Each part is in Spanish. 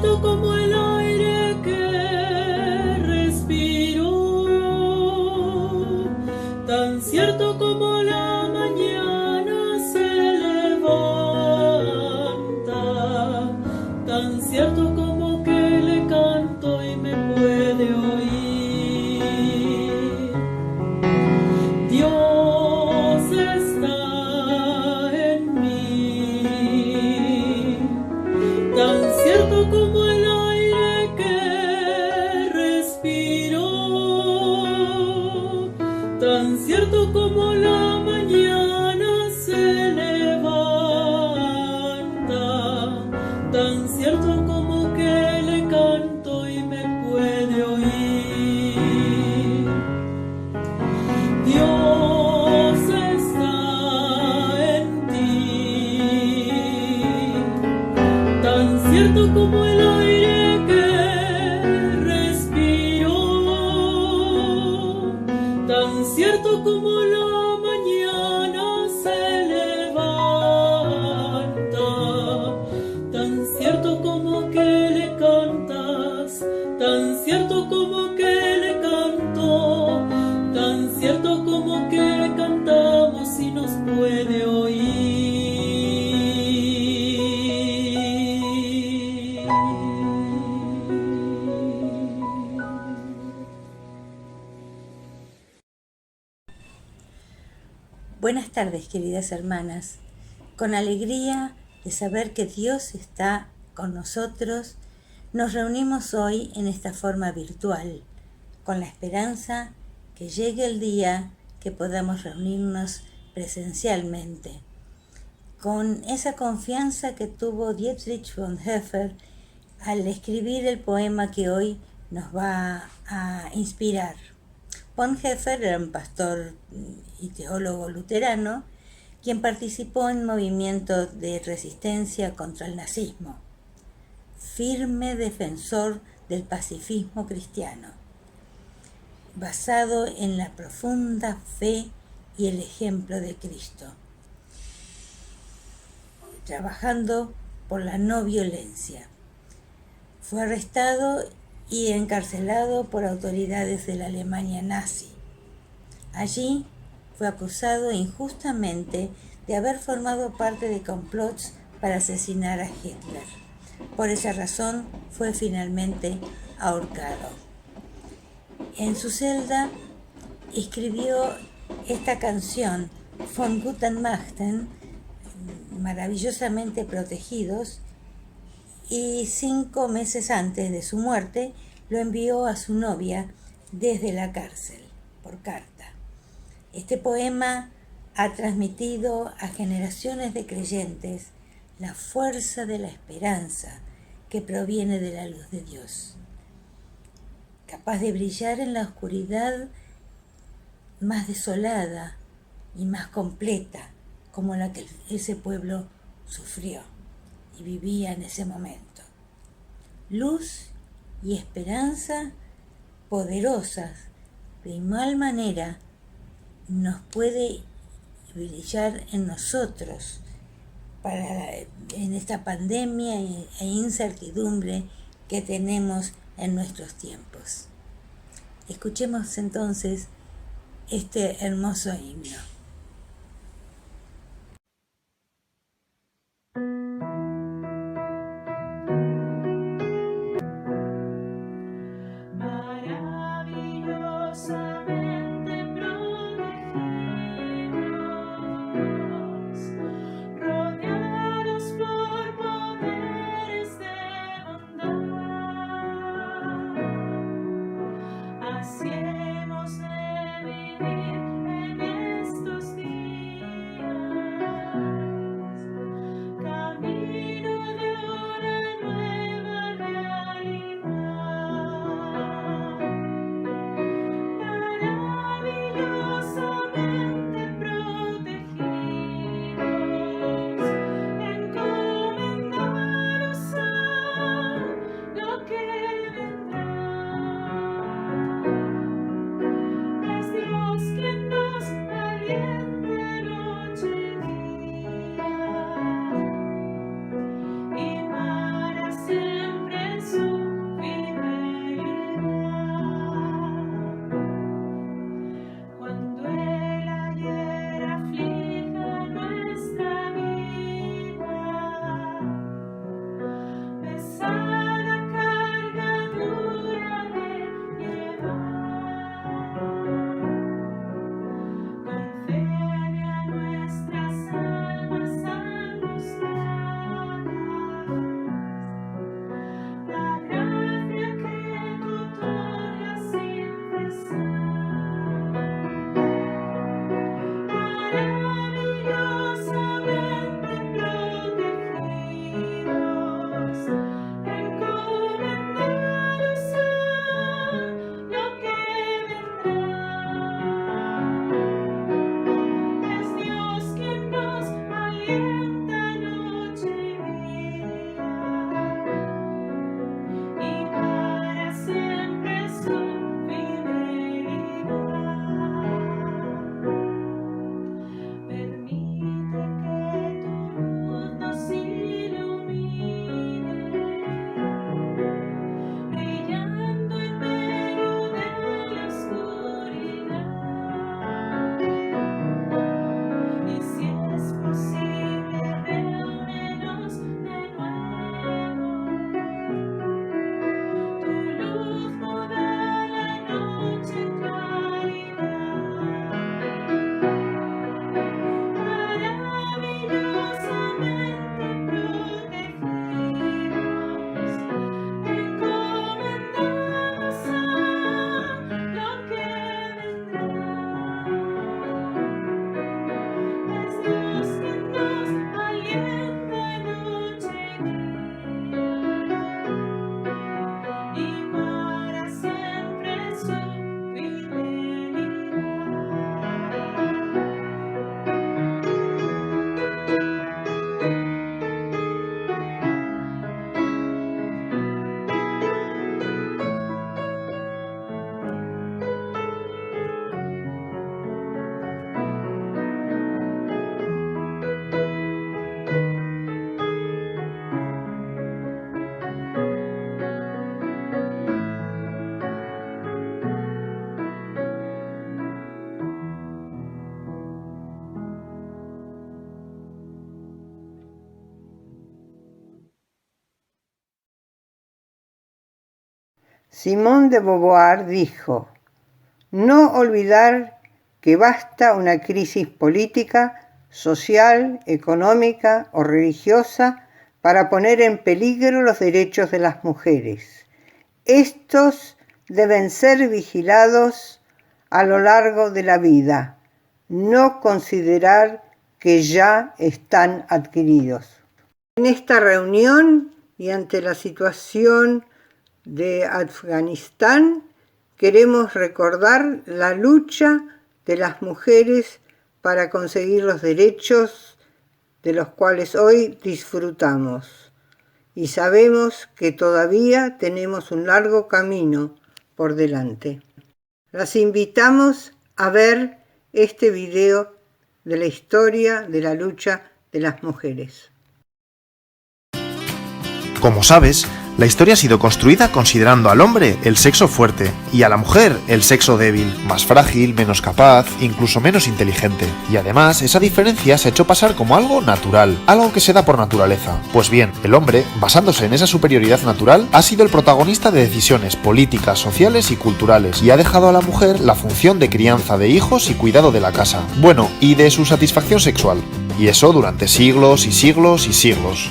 cierto como el aire que respiro, tan cierto como la mañana se levanta, tan cierto como que le canto y me puede oír. Dios está en mí, tan cierto como el aire que respiro, tan cierto como la mañana se levanta, tan cierto como que le canto y me puede oír. Dios está en ti, tan cierto como el aire que respiro, tan cierto como la mañana se levanta, tan cierto como que le cantas, tan cierto como que le canto, tan cierto como que cantamos y nos puede oír. Buenas tardes, queridas hermanas. Con alegría de saber que Dios está con nosotros, nos reunimos hoy en esta forma virtual, con la esperanza que llegue el día que podamos reunirnos presencialmente, con esa confianza que tuvo Dietrich Bonhoeffer al escribir el poema que hoy nos va a inspirar. Bonhoeffer era un pastor y teólogo luterano, quien participó en movimientos de resistencia contra el nazismo, firme defensor del pacifismo cristiano, basado en la profunda fe y el ejemplo de Cristo, trabajando por la no violencia. Fue arrestado y encarcelado por autoridades de la Alemania nazi. Allí fue acusado injustamente de haber formado parte de complots para asesinar a Hitler. Por esa razón fue finalmente ahorcado. En su celda escribió esta canción, Von guten Mächten, maravillosamente protegidos, y 5 meses antes de su muerte lo envió a su novia desde la cárcel por carta. Este poema ha transmitido a generaciones de creyentes la fuerza de la esperanza que proviene de la luz de Dios, capaz de brillar en la oscuridad más desolada y más completa, como la que ese pueblo sufrió y vivía en ese momento. Luz y esperanza poderosas, de igual manera nos puede brillar en nosotros en esta pandemia e incertidumbre que tenemos en nuestros tiempos. Escuchemos entonces este hermoso himno. Y para siempre Simone de Beauvoir dijo: no olvidar que basta una crisis política, social, económica o religiosa para poner en peligro los derechos de las mujeres. Estos deben ser vigilados a lo largo de la vida, no considerar que ya están adquiridos. En esta reunión y ante la situación de Afganistán, queremos recordar la lucha de las mujeres para conseguir los derechos de los cuales hoy disfrutamos. Y sabemos que todavía tenemos un largo camino por delante. Las invitamos a ver este video de la historia de la lucha de las mujeres. Como sabes, la historia ha sido construida considerando al hombre el sexo fuerte y a la mujer el sexo débil, más frágil, menos capaz, incluso menos inteligente. Y además, esa diferencia se ha hecho pasar como algo natural, algo que se da por naturaleza. Pues bien, el hombre, basándose en esa superioridad natural, ha sido el protagonista de decisiones políticas, sociales y culturales, y ha dejado a la mujer la función de crianza de hijos y cuidado de la casa. Bueno, y de su satisfacción sexual. Y eso durante siglos y siglos y siglos.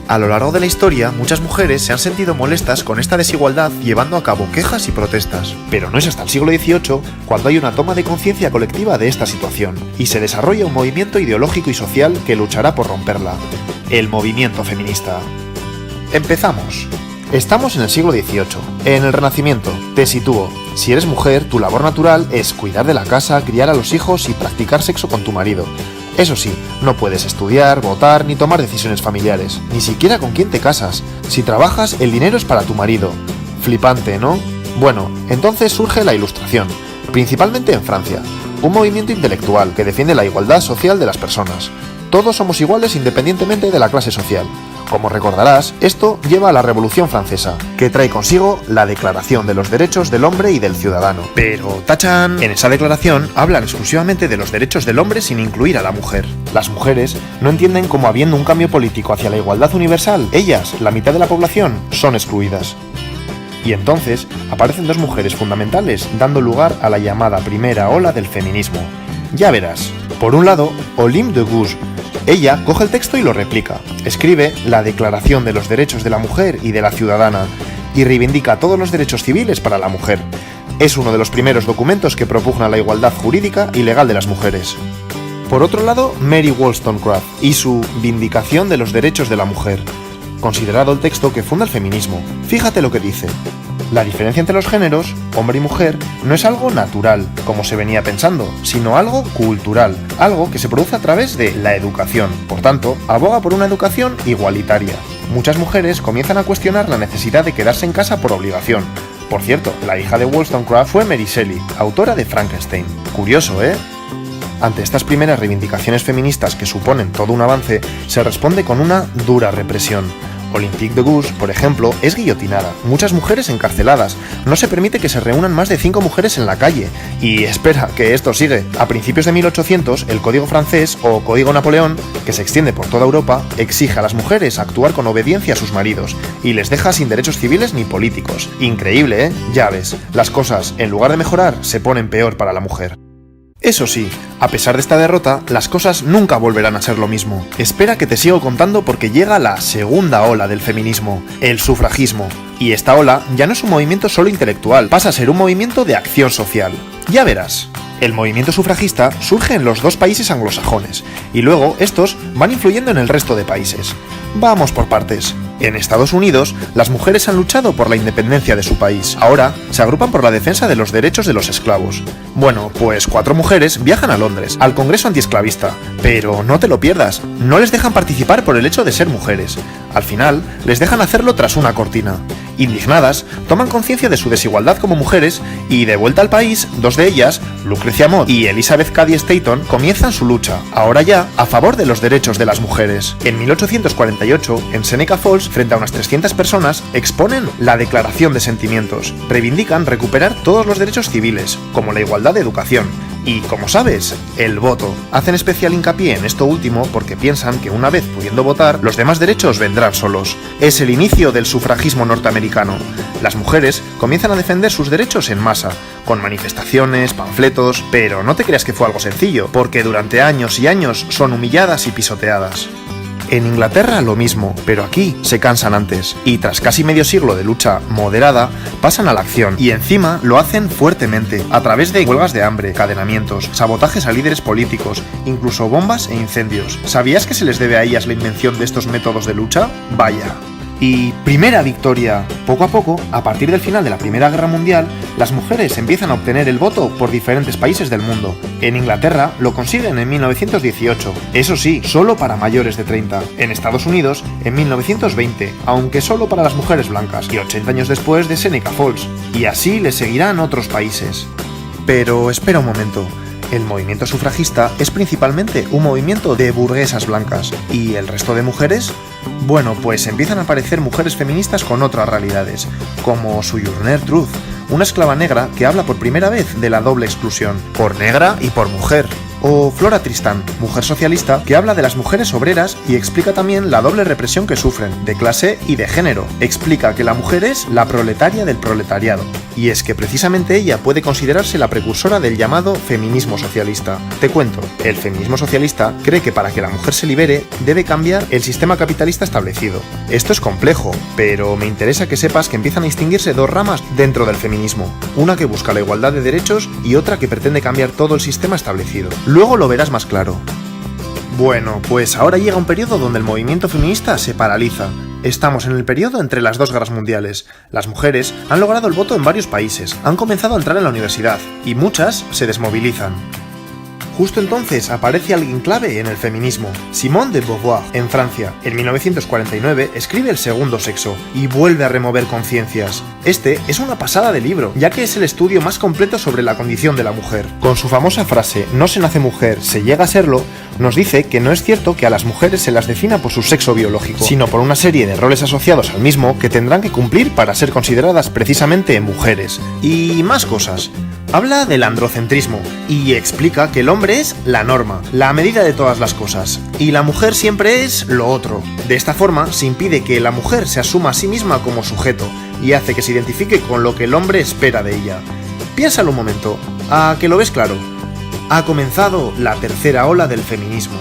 A lo largo de la historia, muchas mujeres se han sentido molestas con esta desigualdad llevando a cabo quejas y protestas. Pero no es hasta el siglo XVIII cuando hay una toma de conciencia colectiva de esta situación, y se desarrolla un movimiento ideológico y social que luchará por romperla. El movimiento feminista. Empezamos. Estamos en el siglo XVIII, en el Renacimiento. Te sitúo. Si eres mujer, tu labor natural es cuidar de la casa, criar a los hijos y practicar sexo con tu marido. Eso sí, no puedes estudiar, votar ni tomar decisiones familiares, ni siquiera con quién te casas. Si trabajas, el dinero es para tu marido. Flipante, ¿no? Bueno, entonces surge la Ilustración, principalmente en Francia, un movimiento intelectual que defiende la igualdad social de las personas. Todos somos iguales independientemente de la clase social. Como recordarás, esto lleva a la Revolución Francesa, que trae consigo la Declaración de los Derechos del Hombre y del Ciudadano. Pero, ¡tachán!, en esa declaración hablan exclusivamente de los derechos del hombre sin incluir a la mujer. Las mujeres no entienden cómo, habiendo un cambio político hacia la igualdad universal, ellas, la mitad de la población, son excluidas. Y entonces aparecen dos mujeres fundamentales dando lugar a la llamada primera ola del feminismo. Ya verás. Por un lado, Olympe de Gouges. Ella coge el texto y lo replica. Escribe la Declaración de los Derechos de la Mujer y de la Ciudadana y reivindica todos los derechos civiles para la mujer. Es uno de los primeros documentos que propugna la igualdad jurídica y legal de las mujeres. Por otro lado, Mary Wollstonecraft y su Vindicación de los Derechos de la Mujer, considerado el texto que funda el feminismo. Fíjate lo que dice. La diferencia entre los géneros, hombre y mujer, no es algo natural, como se venía pensando, sino algo cultural, algo que se produce a través de la educación. Por tanto, aboga por una educación igualitaria. Muchas mujeres comienzan a cuestionar la necesidad de quedarse en casa por obligación. Por cierto, la hija de Wollstonecraft fue Mary Shelley, autora de Frankenstein. Curioso, ¿eh? Ante estas primeras reivindicaciones feministas que suponen todo un avance, se responde con una dura represión. Olympe de Gouges, por ejemplo, es guillotinada, muchas mujeres encarceladas, no se permite que se reúnan más de 5 mujeres en la calle. Y espera, que esto sigue. A principios de 1800, el Código francés, o Código Napoleón, que se extiende por toda Europa, exige a las mujeres actuar con obediencia a sus maridos, y les deja sin derechos civiles ni políticos. Increíble, ¿eh? Ya ves, las cosas, en lugar de mejorar, se ponen peor para la mujer. Eso sí, a pesar de esta derrota, las cosas nunca volverán a ser lo mismo. Espera que te sigo contando porque llega la segunda ola del feminismo, el sufragismo. Y esta ola ya no es un movimiento solo intelectual, pasa a ser un movimiento de acción social. Ya verás. El movimiento sufragista surge en los dos países anglosajones, y luego estos van influyendo en el resto de países. Vamos por partes. En Estados Unidos, las mujeres han luchado por la independencia de su país. Ahora, se agrupan por la defensa de los derechos de los esclavos. Bueno, pues 4 mujeres viajan a Londres, al Congreso Antiesclavista. Pero no te lo pierdas, no les dejan participar por el hecho de ser mujeres. Al final, les dejan hacerlo tras una cortina. Indignadas, toman conciencia de su desigualdad como mujeres y, de vuelta al país, 2 de ellas, Lucrecia Mott y Elizabeth Cady Stanton, comienzan su lucha, ahora ya, a favor de los derechos de las mujeres. En 1848, en Seneca Falls, frente a unas 300 personas, exponen la Declaración de Sentimientos. Reivindican recuperar todos los derechos civiles, como la igualdad de educación, Y, como sabes, el voto. Hacen especial hincapié en esto último porque piensan que una vez pudiendo votar, los demás derechos vendrán solos. Es el inicio del sufragismo norteamericano. Las mujeres comienzan a defender sus derechos en masa, con manifestaciones, panfletos, pero no te creas que fue algo sencillo, porque durante años y años son humilladas y pisoteadas. En Inglaterra lo mismo, pero aquí se cansan antes, y tras casi medio siglo de lucha moderada, pasan a la acción, y encima lo hacen fuertemente, a través de huelgas de hambre, encadenamientos, sabotajes a líderes políticos, incluso bombas e incendios. ¿Sabías que se les debe a ellas la invención de estos métodos de lucha? Vaya. Y primera victoria. Poco a poco, a partir del final de la Primera Guerra Mundial, las mujeres empiezan a obtener el voto por diferentes países del mundo. En Inglaterra lo consiguen en 1918, eso sí, solo para mayores de 30. En Estados Unidos, en 1920, aunque solo para las mujeres blancas, y 80 años después de Seneca Falls. Y así le seguirán otros países. Pero espera un momento. El movimiento sufragista es principalmente un movimiento de burguesas blancas. ¿Y el resto de mujeres? Bueno, pues empiezan a aparecer mujeres feministas con otras realidades, como Sojourner Truth, una esclava negra que habla por primera vez de la doble exclusión, por negra y por mujer. O Flora Tristan, mujer socialista que habla de las mujeres obreras y explica también la doble represión que sufren, de clase y de género. Explica que la mujer es la proletaria del proletariado. Y es que precisamente ella puede considerarse la precursora del llamado feminismo socialista. Te cuento, el feminismo socialista cree que para que la mujer se libere debe cambiar el sistema capitalista establecido. Esto es complejo, pero me interesa que sepas que empiezan a distinguirse dos ramas dentro del feminismo. Una que busca la igualdad de derechos y otra que pretende cambiar todo el sistema establecido. Luego lo verás más claro. Bueno, pues ahora llega un periodo donde el movimiento feminista se paraliza. Estamos en el periodo entre las dos guerras mundiales. Las mujeres han logrado el voto en varios países, han comenzado a entrar en la universidad, y muchas se desmovilizan. Justo entonces aparece alguien clave en el feminismo, Simone de Beauvoir, en Francia. En 1949 escribe El segundo sexo y vuelve a remover conciencias. Este es una pasada de libro, ya que es el estudio más completo sobre la condición de la mujer. Con su famosa frase, no se nace mujer, se llega a serlo, nos dice que no es cierto que a las mujeres se las defina por su sexo biológico, sino por una serie de roles asociados al mismo que tendrán que cumplir para ser consideradas precisamente mujeres. Y más cosas. Habla del androcentrismo y explica que el hombre es la norma, la medida de todas las cosas, y la mujer siempre es lo otro. De esta forma se impide que la mujer se asuma a sí misma como sujeto y hace que se identifique con lo que el hombre espera de ella. Piénsalo un momento, ¿a que lo ves claro? Ha comenzado la tercera ola del feminismo.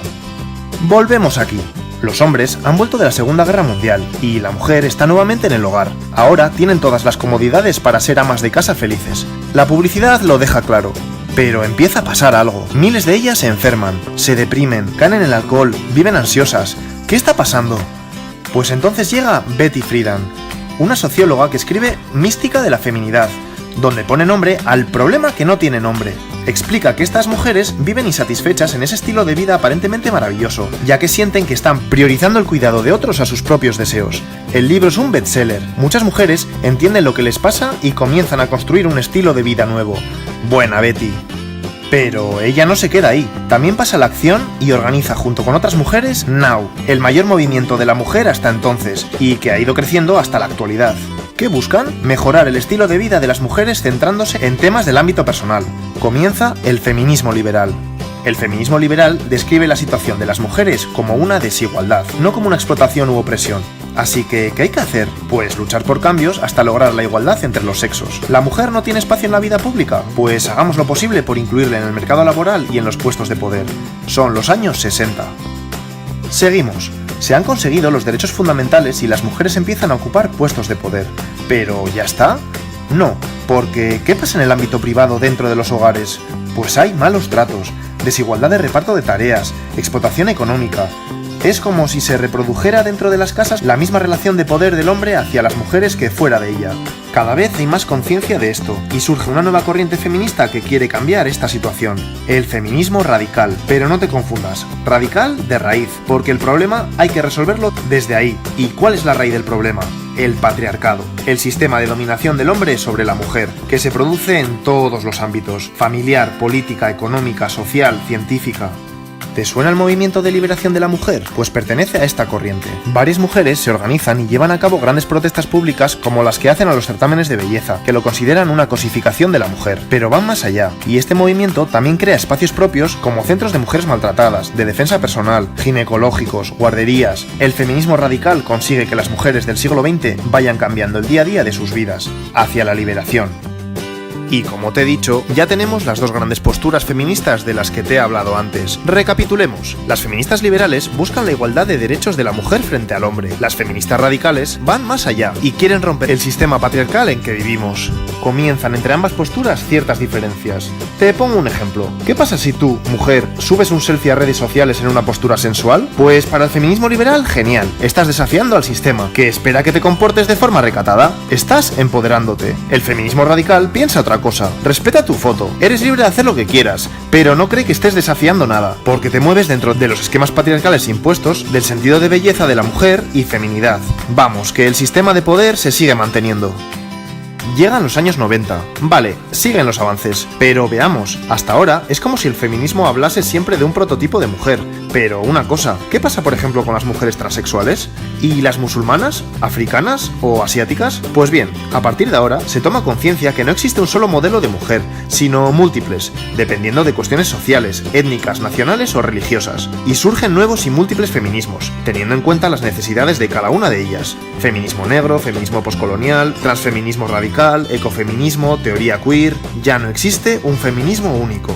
Volvemos aquí. Los hombres han vuelto de la Segunda Guerra Mundial y la mujer está nuevamente en el hogar. Ahora tienen todas las comodidades para ser amas de casa felices. La publicidad lo deja claro. Pero empieza a pasar algo. Miles de ellas se enferman, se deprimen, caen en el alcohol, viven ansiosas. ¿Qué está pasando? Pues entonces llega Betty Friedan, una socióloga que escribe Mística de la feminidad, donde pone nombre al problema que no tiene nombre. Explica que estas mujeres viven insatisfechas en ese estilo de vida aparentemente maravilloso, ya que sienten que están priorizando el cuidado de otros a sus propios deseos. El libro es un bestseller. Muchas mujeres entienden lo que les pasa y comienzan a construir un estilo de vida nuevo. Buena Betty. Pero ella no se queda ahí, también pasa a la acción y organiza junto con otras mujeres Now, el mayor movimiento de la mujer hasta entonces, y que ha ido creciendo hasta la actualidad. ¿Qué buscan? Mejorar el estilo de vida de las mujeres centrándose en temas del ámbito personal. Comienza el feminismo liberal. El feminismo liberal describe la situación de las mujeres como una desigualdad, no como una explotación u opresión. Así que, ¿qué hay que hacer? Pues luchar por cambios hasta lograr la igualdad entre los sexos. ¿La mujer no tiene espacio en la vida pública? Pues hagamos lo posible por incluirla en el mercado laboral y en los puestos de poder. Son los años 60. Seguimos. Se han conseguido los derechos fundamentales y las mujeres empiezan a ocupar puestos de poder. ¿Pero ya está? No, porque ¿qué pasa en el ámbito privado dentro de los hogares? Pues hay malos tratos, desigualdad de reparto de tareas, explotación económica. Es como si se reprodujera dentro de las casas la misma relación de poder del hombre hacia las mujeres que fuera de ella. Cada vez hay más conciencia de esto, y surge una nueva corriente feminista que quiere cambiar esta situación. El feminismo radical, pero no te confundas, radical de raíz, porque el problema hay que resolverlo desde ahí. ¿Y cuál es la raíz del problema? El patriarcado, el sistema de dominación del hombre sobre la mujer, que se produce en todos los ámbitos, familiar, política, económica, social, científica. ¿Te suena el movimiento de liberación de la mujer? Pues pertenece a esta corriente. Varias mujeres se organizan y llevan a cabo grandes protestas públicas como las que hacen a los certámenes de belleza, que lo consideran una cosificación de la mujer. Pero van más allá, y este movimiento también crea espacios propios como centros de mujeres maltratadas, de defensa personal, ginecológicos, guarderías. El feminismo radical consigue que las mujeres del siglo XX vayan cambiando el día a día de sus vidas, hacia la liberación. Y como te he dicho, ya tenemos las dos grandes posturas feministas de las que te he hablado antes. Recapitulemos. Las feministas liberales buscan la igualdad de derechos de la mujer frente al hombre. Las feministas radicales van más allá y quieren romper el sistema patriarcal en que vivimos. Comienzan entre ambas posturas ciertas diferencias. Te pongo un ejemplo. ¿Qué pasa si tú, mujer, subes un selfie a redes sociales en una postura sensual? Pues para el feminismo liberal, genial. Estás desafiando al sistema, que espera que te comportes de forma recatada. Estás empoderándote. El feminismo radical piensa otra cosa. Respeta tu foto. Eres libre de hacer lo que quieras, pero no cree que estés desafiando nada, porque te mueves dentro de los esquemas patriarcales impuestos del sentido de belleza de la mujer y feminidad. Vamos, que el sistema de poder se sigue manteniendo. Llegan los años 90. Vale, siguen los avances, pero veamos, hasta ahora es como si el feminismo hablase siempre de un prototipo de mujer. Pero una cosa, ¿qué pasa por ejemplo con las mujeres transexuales? ¿Y las musulmanas? ¿Africanas? ¿O asiáticas? Pues bien, a partir de ahora se toma conciencia que no existe un solo modelo de mujer, sino múltiples, dependiendo de cuestiones sociales, étnicas, nacionales o religiosas. Y surgen nuevos y múltiples feminismos, teniendo en cuenta las necesidades de cada una de ellas. Feminismo negro, feminismo poscolonial, transfeminismo radical, ecofeminismo, teoría queer. Ya no existe un feminismo único.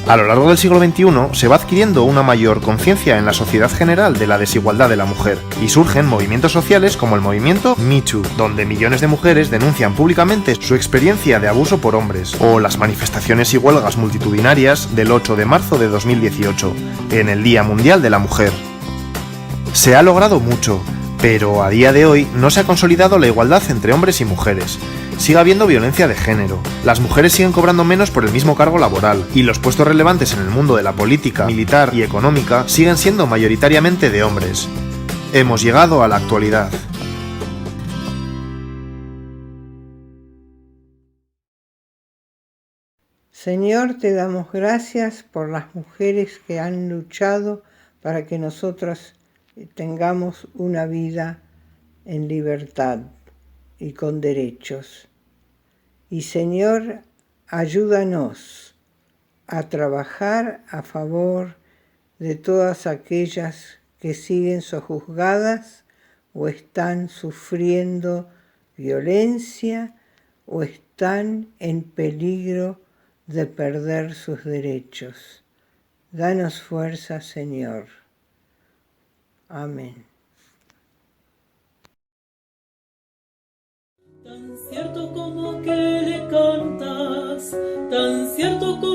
A lo largo del siglo XXI se va adquiriendo una mayor conciencia en la sociedad general de la desigualdad de la mujer, y surgen movimientos sociales como el movimiento Me Too, donde millones de mujeres denuncian públicamente su experiencia de abuso por hombres, o las manifestaciones y huelgas multitudinarias del 8 de marzo de 2018, en el Día Mundial de la Mujer. Se ha logrado mucho, pero a día de hoy no se ha consolidado la igualdad entre hombres y mujeres. Sigue habiendo violencia de género, las mujeres siguen cobrando menos por el mismo cargo laboral, y los puestos relevantes en el mundo de la política, militar y económica siguen siendo mayoritariamente de hombres. Hemos llegado a la actualidad. Señor, te damos gracias por las mujeres que han luchado para que nosotros tengamos una vida en libertad y con derechos. Y Señor, ayúdanos a trabajar a favor de todas aquellas que siguen sojuzgadas o están sufriendo violencia o están en peligro de perder sus derechos. Danos fuerza, Señor. Amén. Tan cierto como que le cantas, tan cierto como